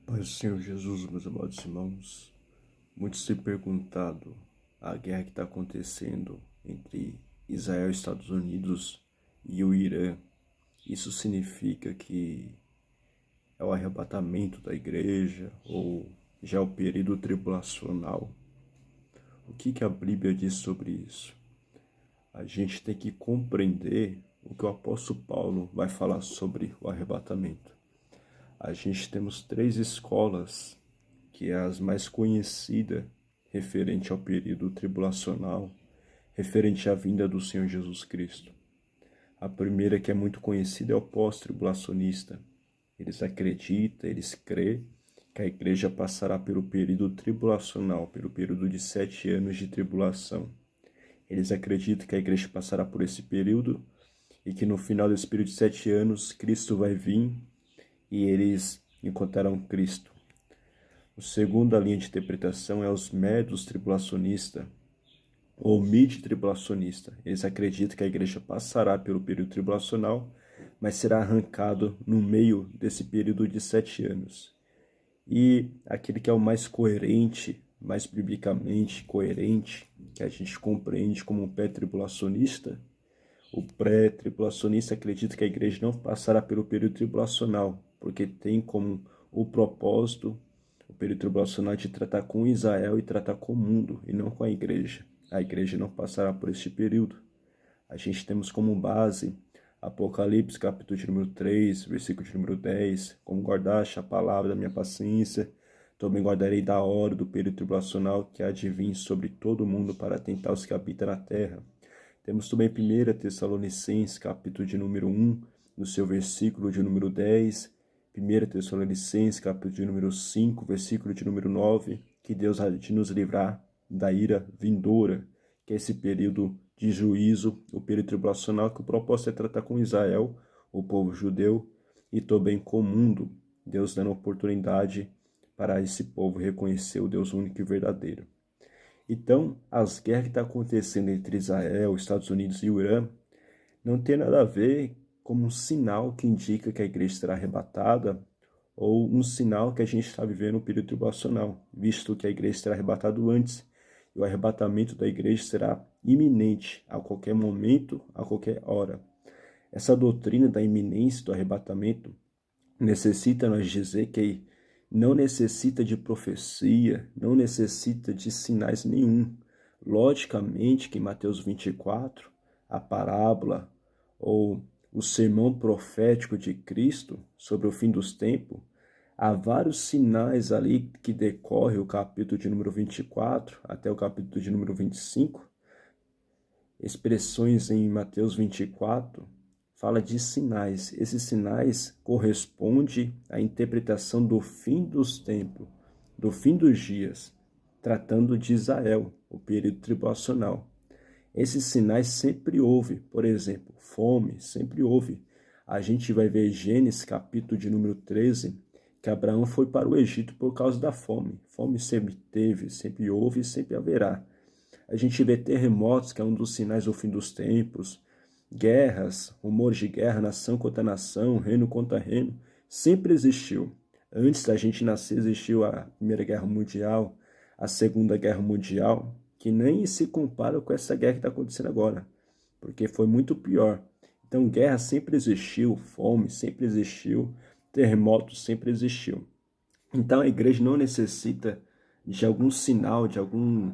Pai do Senhor Jesus, meus amados irmãos, muitos têm perguntado a guerra que está acontecendo entre Israel e Estados Unidos e o Irã. Isso significa que é o arrebatamento da igreja ou já é o período tribulacional? O que a Bíblia diz sobre isso? A gente tem que compreender o que o apóstolo Paulo vai falar sobre o arrebatamento. A gente temos três escolas, que é as mais conhecidas referente ao período tribulacional, referente à vinda do Senhor Jesus Cristo. A primeira, que é muito conhecida, é o pós-tribulacionista. Eles acreditam, eles crêem que a igreja passará pelo período tribulacional, pelo período de 7 anos de tribulação. Eles acreditam que a igreja passará por esse período e que no final desse período de 7 anos, Cristo vai vir e eles encontrarão Cristo. A segunda linha de interpretação é os médios tribulacionistas, ou mid-tribulacionista. Eles acreditam que a igreja passará pelo período tribulacional, mas será arrancado no meio desse período de 7 anos. E aquele que é o mais coerente, mais biblicamente coerente, que a gente compreende como um pré-tribulacionista, o pré-tribulacionista acredita que a igreja não passará pelo período tribulacional, porque tem como o propósito, o período tribulacional, de tratar com Israel e tratar com o mundo, e não com a igreja. A igreja não passará por este período. A gente temos como base Apocalipse, capítulo de número 3, versículo de número 10, como guardaste a palavra da minha paciência, também guardarei da hora do período tribulacional que há de vir sobre todo o mundo para tentar os que habitam na terra. Temos também 1 Tessalonicenses, capítulo de número 1, no seu versículo de número 10, 1 Tessalonicenses, capítulo de número 5, versículo de número 9, que Deus há de nos livrar da ira vindoura, que é esse período de juízo, o período tribulacional, que o propósito é tratar com Israel, o povo judeu, e também com o mundo, Deus dando oportunidade para esse povo reconhecer o Deus único e verdadeiro. Então, as guerras que estão acontecendo entre Israel, Estados Unidos e o Irã não tem nada a ver como um sinal que indica que a igreja será arrebatada ou um sinal que a gente está vivendo um período tribulacional, visto que a igreja será arrebatada antes e o arrebatamento da igreja será iminente a qualquer momento, a qualquer hora. Essa doutrina da iminência do arrebatamento necessita nós dizer que não necessita de profecia, não necessita de sinais nenhum. Logicamente que em Mateus 24, a parábola ou o sermão profético de Cristo sobre o fim dos tempos, há vários sinais ali que decorre o capítulo de número 24 até o capítulo de número 25, expressões em Mateus 24, fala de sinais. Esses sinais correspondem à interpretação do fim dos tempos, do fim dos dias, tratando de Israel, o período tribulacional. Esses sinais sempre houve, por exemplo, fome, sempre houve. A gente vai ver Gênesis, capítulo de número 13, que Abraão foi para o Egito por causa da fome. Fome sempre teve, sempre houve e sempre haverá. A gente vê terremotos, que é um dos sinais do fim dos tempos, guerras, rumores de guerra, nação contra nação, reino contra reino, sempre existiu. Antes da gente nascer existiu a Primeira Guerra Mundial, a Segunda Guerra Mundial, que nem se compara com essa guerra que está acontecendo agora, porque foi muito pior. Então guerra sempre existiu, fome sempre existiu, terremotos sempre existiu. Então a igreja não necessita de algum sinal, de algum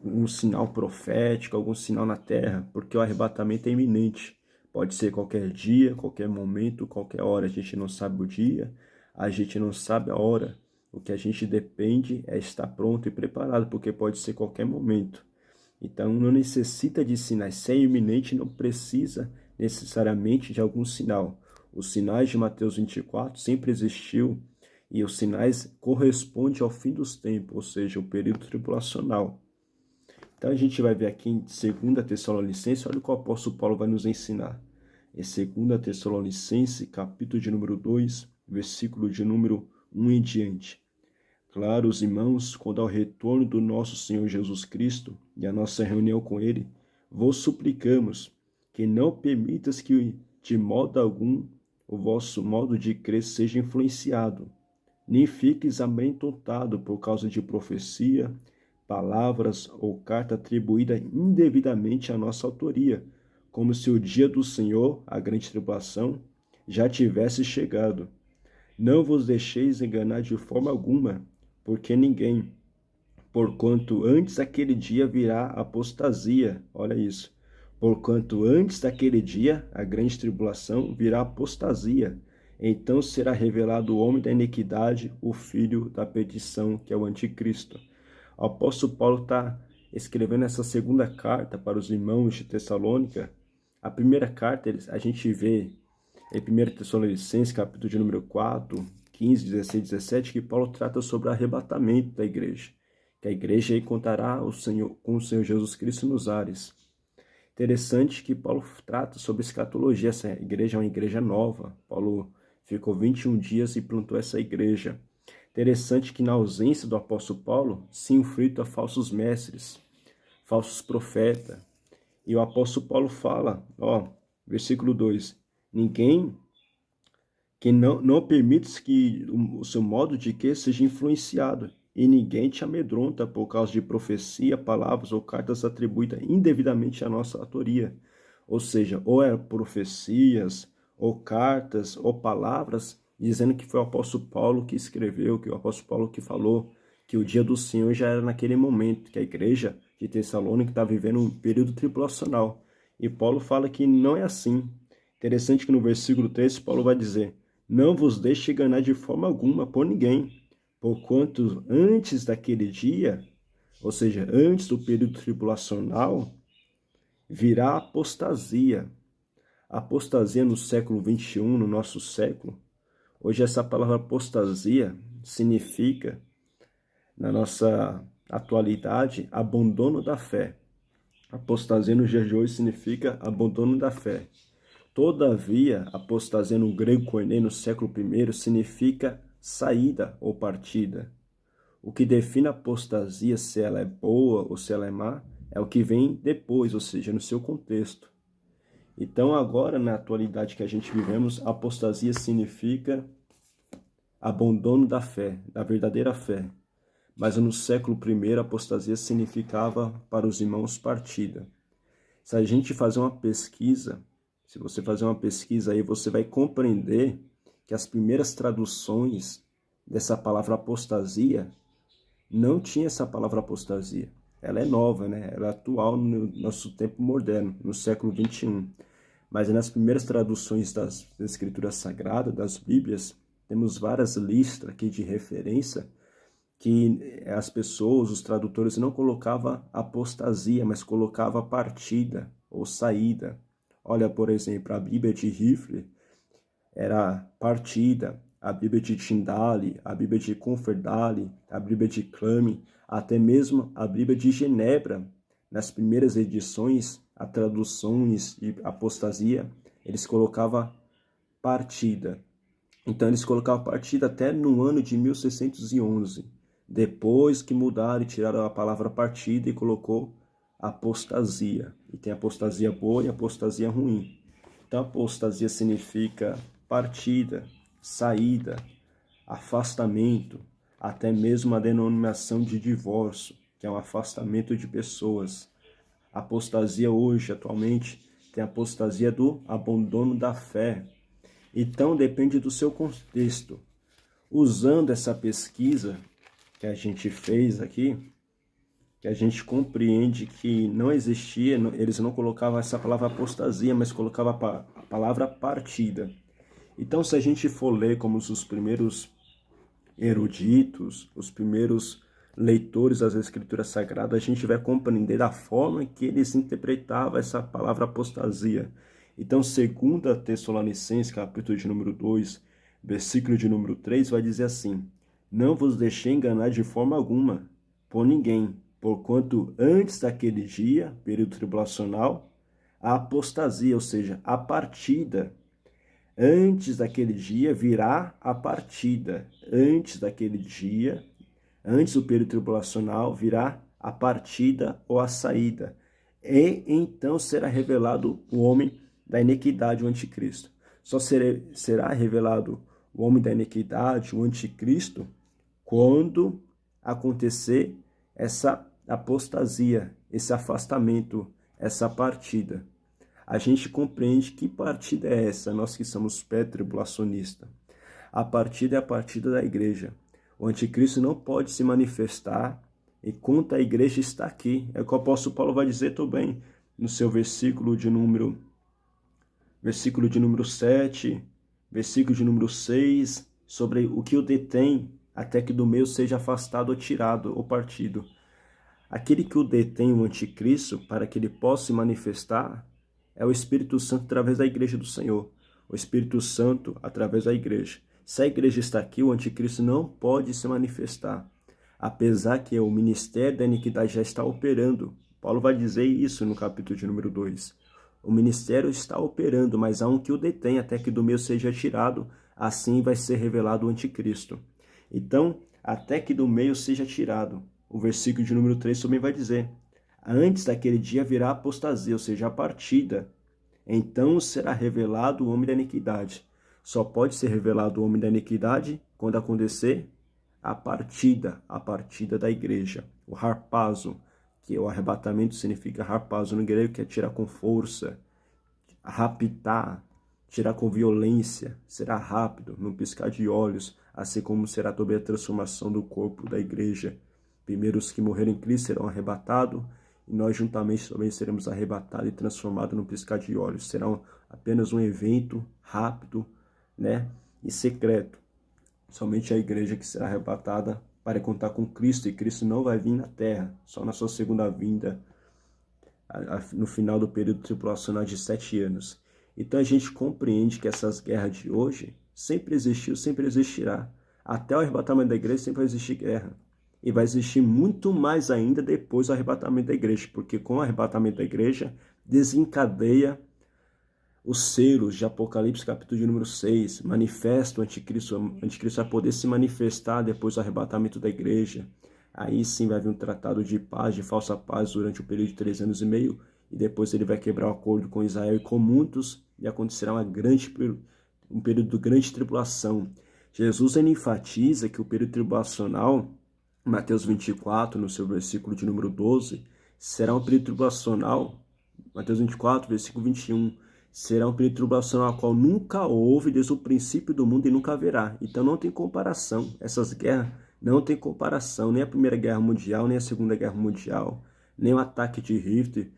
um sinal profético, algum sinal na terra, porque o arrebatamento é iminente. Pode ser qualquer dia, qualquer momento, qualquer hora. A gente não sabe o dia, a gente não sabe a hora. O que a gente depende é estar pronto e preparado, porque pode ser qualquer momento. Então não necessita de sinais. Se é iminente, não precisa necessariamente de algum sinal. Os sinais de Mateus 24 sempre existiu e os sinais correspondem ao fim dos tempos, ou seja, o período tribulacional. Então a gente vai ver aqui em 2 Tessalonicenses, olha o que o apóstolo Paulo vai nos ensinar. Em 2 Tessalonicenses, capítulo de número 2, versículo de número 1 em diante. Claro, os irmãos, quando ao retorno do nosso Senhor Jesus Cristo e a nossa reunião com Ele, vos suplicamos que não permitas que, de modo algum, o vosso modo de crer seja influenciado nem fiques amedrontado por causa de profecia, palavras ou carta atribuída indevidamente à nossa autoria, como se o dia do Senhor, a grande tribulação, já tivesse chegado. Não vos deixeis enganar de forma alguma, porque ninguém, porquanto antes daquele dia virá apostasia. Olha isso. Porquanto antes daquele dia, a grande tribulação, virá apostasia. Então será revelado o homem da iniquidade, o filho da perdição, que é o anticristo. O apóstolo Paulo está escrevendo essa segunda carta para os irmãos de Tessalônica. A primeira carta a gente vê em 1 Tessalonicenses, capítulo de número 4, 15, 16, 17, que Paulo trata sobre o arrebatamento da igreja. Que a igreja encontrará com o Senhor Jesus Cristo nos ares. Interessante que Paulo trata sobre escatologia. Essa igreja é uma igreja nova. Paulo ficou 21 dias e plantou essa igreja. Interessante que na ausência do apóstolo Paulo, se infiltra falsos mestres, falsos profetas. E o apóstolo Paulo fala, versículo 2, ninguém que não permites que o seu modo de que seja influenciado, e ninguém te amedronta por causa de profecia, palavras ou cartas atribuídas indevidamente à nossa autoria. Ou seja, ou é profecias, ou cartas, ou palavras, dizendo que foi o apóstolo Paulo que escreveu, que o apóstolo Paulo que falou, que o dia do Senhor já era naquele momento, que a igreja de Tessalônica está vivendo um período tribulacional. E Paulo fala que não é assim. Interessante que no versículo 3, Paulo vai dizer, não vos deixe enganar de forma alguma por ninguém, porquanto antes daquele dia, ou seja, antes do período tribulacional, virá apostasia. Apostasia no século 21, no nosso século. Hoje essa palavra apostasia significa, na nossa atualidade, abandono da fé. Apostasia no dia de hoje significa abandono da fé. Todavia, apostasia no grego koiné no século I significa saída ou partida. O que define a apostasia, se ela é boa ou se ela é má, é o que vem depois, ou seja, no seu contexto. Então, agora, na atualidade que a gente vivemos, apostasia significa abandono da fé, da verdadeira fé. Mas no século I, apostasia significava para os irmãos partida. Se a gente fazer uma pesquisa, se você fazer uma pesquisa aí, você vai compreender que as primeiras traduções dessa palavra apostasia não tinha essa palavra apostasia. Ela é nova, né? Ela é atual no nosso tempo moderno, no século XXI. Mas nas primeiras traduções das escrituras sagradas, das Bíblias, temos várias listas aqui de referência que as pessoas, os tradutores, não colocavam apostasia, mas colocavam partida ou saída. Olha, por exemplo, a Bíblia de Rifle era partida, a Bíblia de Tyndale, a Bíblia de Conferdale, a Bíblia de Cluny, até mesmo a Bíblia de Genebra. Nas primeiras edições, as traduções de apostasia, eles colocavam partida. Então, eles colocavam partida até no ano de 1611. Depois que mudaram e tiraram a palavra partida e colocou apostasia. E tem apostasia boa e apostasia ruim. Então, apostasia significa partida, saída, afastamento, até mesmo a denominação de divórcio, que é um afastamento de pessoas. A apostasia hoje, atualmente, tem a apostasia do abandono da fé. Então, depende do seu contexto. Usando essa pesquisa que a gente fez aqui, que a gente compreende que não existia, eles não colocavam essa palavra apostasia, mas colocavam a palavra partida. Então, se a gente for ler como os primeiros eruditos, os primeiros leitores das Escrituras Sagradas, a gente vai compreender a forma que eles interpretavam essa palavra apostasia. Então, 2 Tessalonicenses, capítulo de número 2, versículo de número 3, vai dizer assim, não vos deixei enganar de forma alguma por ninguém, porquanto antes daquele dia, período tribulacional, a apostasia, ou seja, a partida. Antes daquele dia virá a partida. Antes daquele dia, antes do período tribulacional, virá a partida ou a saída. E então será revelado o homem da iniquidade, o anticristo. Só será revelado o homem da iniquidade, o anticristo, quando acontecer essa apostasia, esse afastamento, essa partida. A gente compreende que partida é essa, nós que somos pré-tribulacionistas. A partida é a partida da igreja. O anticristo não pode se manifestar enquanto a igreja está aqui. É o que o apóstolo Paulo vai dizer também no seu versículo de número 7, versículo de número 6, sobre o que o detém até que do meio seja afastado ou tirado ou partido. Aquele que o detém, o anticristo, para que ele possa se manifestar, é o Espírito Santo através da igreja do Senhor. O Espírito Santo através da igreja. Se a igreja está aqui, o anticristo não pode se manifestar. Apesar que o ministério da iniquidade já está operando. Paulo vai dizer isso no capítulo de número 2. O ministério está operando, mas há um que o detém até que do meio seja tirado. Assim vai ser revelado o anticristo. Então, até que do meio seja tirado. O versículo de número 3 também vai dizer: antes daquele dia virá a apostasia, ou seja, a partida. Então será revelado o homem da iniquidade. Só pode ser revelado o homem da iniquidade quando acontecer a partida da igreja. O harpazo, que o arrebatamento significa harpazo no grego, que é tirar com força, raptar, tirar com violência. Será rápido, num piscar de olhos, assim como será também a transformação do corpo da igreja. Primeiro os que morreram em Cristo serão arrebatados, e nós juntamente também seremos arrebatados e transformados num piscar de olhos. Será apenas um evento rápido, e secreto. Somente a igreja que será arrebatada para contar com Cristo, e Cristo não vai vir na terra, só na sua segunda vinda, no final do período tribulacional de 7 anos. Então a gente compreende que essas guerras de hoje sempre existiu, sempre existirá. Até o arrebatamento da igreja sempre vai existir guerra. E vai existir muito mais ainda depois do arrebatamento da igreja, porque com o arrebatamento da igreja desencadeia os selos de Apocalipse, capítulo de número 6, manifesta o anticristo. O anticristo vai poder se manifestar depois do arrebatamento da igreja. Aí sim vai vir um tratado de paz, de falsa paz, durante o período de 3 anos e meio, e depois ele vai quebrar o acordo com Israel e com muitos, e acontecerá um período de grande tribulação. Jesus ele enfatiza que o período tribulacional, Mateus 24, no seu versículo de número 12, será um período tribulacional, Mateus 24, versículo 21, será um período tribulacional ao qual nunca houve desde o princípio do mundo e nunca haverá. Então não tem comparação. Essas guerras não tem comparação. Nem a Primeira Guerra Mundial, nem a Segunda Guerra Mundial, nem o ataque de Hitler.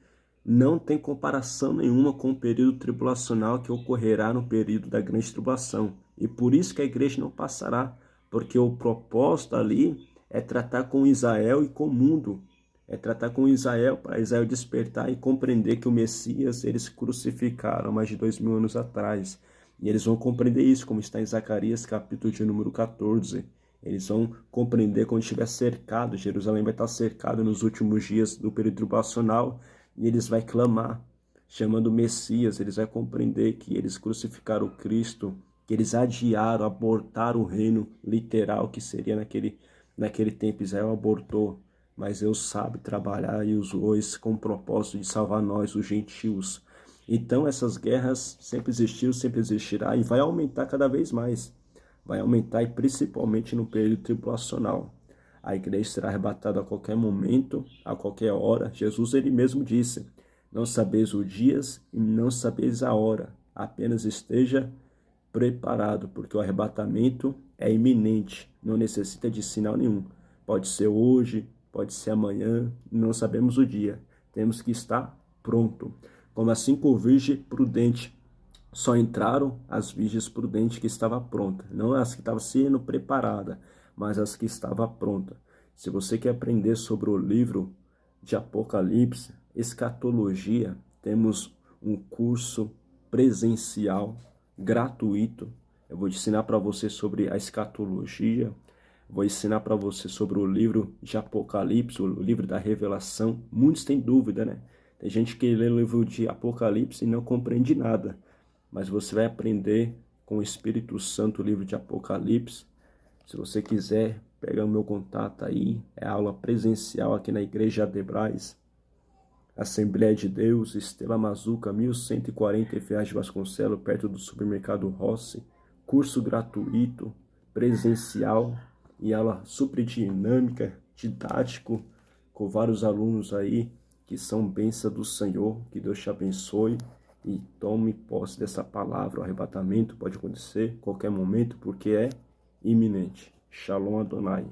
Não tem comparação nenhuma com o período tribulacional que ocorrerá no período da grande tribulação. E por isso que a igreja não passará. Porque o propósito ali é tratar com Israel e com o mundo. É tratar com Israel, para Israel despertar e compreender que o Messias eles crucificaram mais de 2000 anos atrás. E eles vão compreender isso, como está em Zacarias, capítulo de número 14. Eles vão compreender quando estiver cercado, Jerusalém vai estar cercado nos últimos dias do período tribulacional, e eles vão clamar, chamando o Messias. Eles vão compreender que eles crucificaram o Cristo, que eles adiaram, abortaram o reino literal que seria naquele tempo. Israel abortou. Mas Deus sabe trabalhar e usou isso com o propósito de salvar nós, os gentios. Então essas guerras sempre existiu, sempre existirá e vai aumentar cada vez mais. Vai aumentar e principalmente no período tribulacional. A igreja será arrebatada a qualquer momento, a qualquer hora. Jesus ele mesmo disse: não sabeis os dias e não sabeis a hora. Apenas esteja preparado, porque o arrebatamento é iminente. Não necessita de sinal nenhum. Pode ser hoje, pode ser amanhã, não sabemos o dia. Temos que estar pronto. Como as 5 virgens prudentes, só entraram as virgens prudentes que estavam prontas. Não as que estavam sendo preparadas, mas as que estavam prontas. Se você quer aprender sobre o livro de Apocalipse, escatologia, temos um curso presencial, gratuito. Eu vou ensinar para você sobre a escatologia. Vou ensinar para você sobre o livro de Apocalipse, o livro da revelação. Muitos têm dúvida, né? Tem gente que lê o livro de Apocalipse e não compreende nada. Mas você vai aprender com o Espírito Santo o livro de Apocalipse. Se você quiser, pega o meu contato aí. É aula presencial aqui na Igreja Adebrais. Assembleia de Deus, Estela Mazuca, 1140 Ferraz de Vasconcelos, perto do supermercado Rossi. curso gratuito, presencial e aula super dinâmica, didático, com vários alunos aí que são bênção do Senhor. Que Deus te abençoe e tome posse dessa palavra. O arrebatamento pode acontecer a qualquer momento porque é iminente. Shalom Adonai.